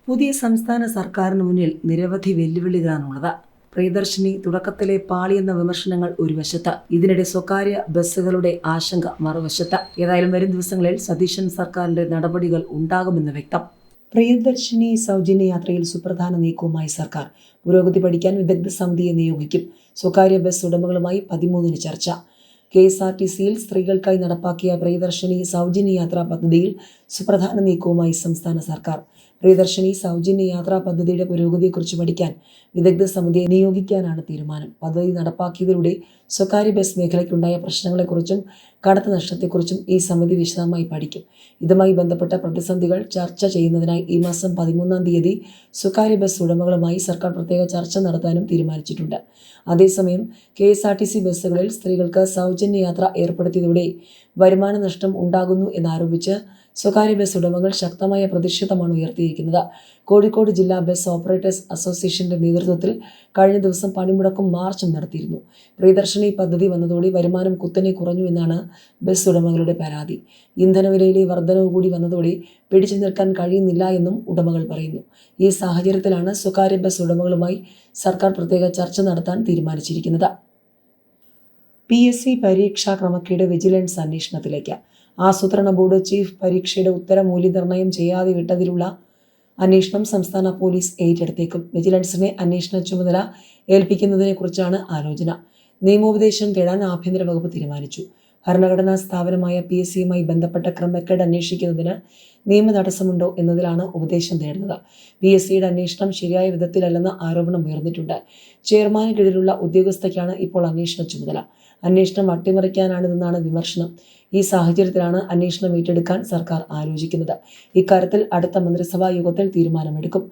പുതിയ സംസ്ഥാന സർക്കാരിന് മുന്നിൽ നിരവധി വെല്ലുവിളികളാണുള്ളത്. പ്രിയദർശിനി തുടക്കത്തിലെ പാളിയെന്ന വിമർശനങ്ങൾ ഒരു വശത്ത്, ഇതിനിടെ സ്വകാര്യ ബസ്സുകളുടെ ആശങ്ക മറുവശത്ത്. ഏതായാലും വരും ദിവസങ്ങളിൽ സതീശൻ സർക്കാരിന്റെ നടപടികൾ ഉണ്ടാകുമെന്ന് വ്യക്തം. പ്രിയദർശിനി സൗജന്യ യാത്രയിൽ സുപ്രധാന നീക്കവുമായി സർക്കാർ. പുരോഗതി പഠിക്കാൻ വിദഗ്ധ സമിതിയെ നിയോഗിക്കും. സ്വകാര്യ ബസ് ഉടമകളുമായി 13-ന് ചർച്ച. KSRTCയിൽ സ്ത്രീകൾക്കായി നടപ്പാക്കിയ പ്രിയദർശിനി സൗജന്യ യാത്രാ പദ്ധതിയിൽ സുപ്രധാന നീക്കവുമായി സംസ്ഥാന സർക്കാർ. പ്രിയദർശിനി സൗജന്യ യാത്രാ പദ്ധതിയുടെ പുരോഗതിയെക്കുറിച്ച് പഠിക്കാൻ വിദഗ്ധ സമിതിയെ നിയോഗിക്കാനാണ് തീരുമാനം. പദ്ധതി നടപ്പാക്കിയതിലൂടെ സ്വകാര്യ ബസ് മേഖലയ്ക്കുണ്ടായ പ്രശ്നങ്ങളെക്കുറിച്ചും കടത്ത് നഷ്ടത്തെക്കുറിച്ചും ഈ സമിതി വിശദമായി പഠിക്കും. ഇതുമായി ബന്ധപ്പെട്ട പ്രതിസന്ധികൾ ചർച്ച ചെയ്യുന്നതിനായി ഈ മാസം 13-ാം തീയതി സ്വകാര്യ ബസ് ഉടമകളുമായി സർക്കാർ പ്രത്യേക ചർച്ച നടത്താനും തീരുമാനിച്ചിട്ടുണ്ട്. അതേസമയം KSRTC ബസ്സുകളിൽ സ്ത്രീകൾക്ക് സൗജന്യ യാത്ര ഏർപ്പെടുത്തിയതോടെ വരുമാന നഷ്ടം ഉണ്ടാകുന്നു എന്നാരോപിച്ച് സ്വകാര്യ ബസ് ഉടമകൾ ശക്തമായ പ്രതിഷേധമാണ് ഉയർത്തിയിരിക്കുന്നത്. കോഴിക്കോട് ജില്ലാ ബസ് ഓപ്പറേറ്റേഴ്സ് അസോസിയേഷന്റെ നേതൃത്വത്തിൽ കഴിഞ്ഞ ദിവസം പണിമുടക്കും മാർച്ചും നടത്തിയിരുന്നു. പ്രിയദർശിനി പദ്ധതി വന്നതോടെ വരുമാനം കുത്തനെ കുറഞ്ഞു എന്നാണ് ബസ് ഉടമകളുടെ പരാതി. ഇന്ധനവിലയിലെ വർധനവ് കൂടി വന്നതോടെ പിടിച്ചു നിൽക്കാൻ കഴിയുന്നില്ല എന്നും ഉടമകൾ പറയുന്നു. ഈ സാഹചര്യത്തിലാണ് സ്വകാര്യ ബസ് ഉടമകളുമായി സർക്കാർ പ്രത്യേക ചർച്ച നടത്താൻ തീരുമാനിച്ചിരിക്കുന്നത്. PSC പരീക്ഷാ ക്രമക്കേട് വിജിലൻസ് അന്വേഷണത്തിലേക്ക്. ആസൂത്രണ ബോർഡ് ചീഫ് പരീക്ഷയുടെ ഉത്തര മൂല്യനിർണ്ണയം ചെയ്യാതെ വിട്ടതിലുള്ള അന്വേഷണം സംസ്ഥാന പോലീസ് ഏറ്റെടുത്തേക്കും. വിജിലൻസിനെ അന്വേഷണ ചുമതല ഏൽപ്പിക്കുന്നതിനെക്കുറിച്ചാണ് ആലോചന. നിയമോപദേശം തേടാൻ ആഭ്യന്തര വകുപ്പ് തീരുമാനിച്ചു. ഭരണഘടനാ സ്ഥാപനമായ PSCയുമായി ബന്ധപ്പെട്ട ക്രമക്കേട് അന്വേഷിക്കുന്നതിന് നിയമ തടസ്സമുണ്ടോ എന്നതിലാണ് ഉപദേശം തേടുന്നത്. PSCയുടെ അന്വേഷണം ശരിയായ വിധത്തിലല്ലെന്ന ആരോപണം ഉയർന്നിട്ടുണ്ട്. ചെയർമാന് കീഴിലുള്ള ഉദ്യോഗസ്ഥയ്ക്കാണ് ഇപ്പോൾ അന്വേഷണ ചുമതല. അന്വേഷണം അട്ടിമറിക്കാനാണിതെന്നാണ് വിമർശനം. ഈ സാഹചര്യത്തിലാണ് അന്വേഷണം ഏറ്റെടുക്കാൻ സർക്കാർ ആലോചിക്കുന്നത്. ഇക്കാര്യത്തിൽ അടുത്ത മന്ത്രിസഭാ യോഗത്തിൽ തീരുമാനമെടുക്കും.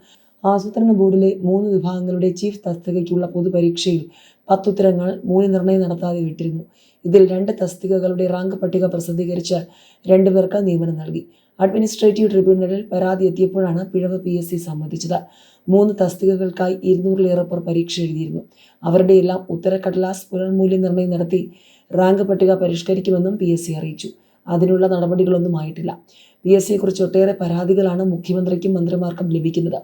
ആസൂത്രണ ബോർഡിലെ 3 വിഭാഗങ്ങളുടെ ചീഫ് തസ്തികയ്ക്കുള്ള പൊതുപരീക്ഷയിൽ 10 ഉത്തരങ്ങൾ മൂല്യനിർണ്ണയം നടത്താതെ വിട്ടിരുന്നു. ഇതിൽ 2 തസ്തികകളുടെ റാങ്ക് പട്ടിക പ്രസിദ്ധീകരിച്ച് 2 പേർക്ക് നിയമനം നൽകി. അഡ്മിനിസ്ട്രേറ്റീവ് ട്രിബ്യൂണലിൽ പരാതി എത്തിയപ്പോഴാണ് പിഴവ് PSC സമ്മതിച്ചത്. 3 തസ്തികകൾക്കായി 200-ലേറെ പേർ പരീക്ഷ എഴുതിയിരുന്നു. അവരുടെയെല്ലാം ഉത്തരക്കടലാസ് പുനർമൂല്യനിർണ്ണയം നടത്തി റാങ്ക് പട്ടിക പരിഷ്കരിക്കുമെന്നും PSC അറിയിച്ചു. അതിനുള്ള നടപടികളൊന്നും ആയിട്ടില്ല. PSCയെക്കുറിച്ച് ഒട്ടേറെ പരാതികളാണ് മുഖ്യമന്ത്രിക്കും മന്ത്രിമാർക്കും ലഭിക്കുന്നത്.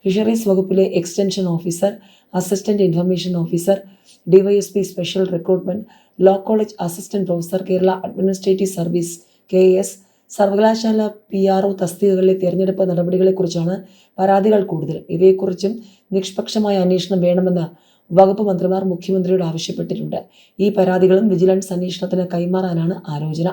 ഫിഷറീസ് വകുപ്പിലെ extension officer, assistant information officer, DYSP special recruitment, law college assistant professor, Kerala administrative service KAS, സർവകലാശാല PRO തസ്തികകളിലെ തിരഞ്ഞെടുപ്പ് നടപടികളെക്കുറിച്ചാണ് പരാതികൾ കൂടുതലും. ഇവയെക്കുറിച്ചും നിഷ്പക്ഷമായ അന്വേഷണം വേണമെന്ന് വകുപ്പ് മന്ത്രിമാർ മുഖ്യമന്ത്രിയോട് ആവശ്യപ്പെട്ടിട്ടുണ്ട്. ഈ പരാതികളും വിജിലൻസ് അന്വേഷണത്തിന് കൈമാറാനാണ് ആലോചന.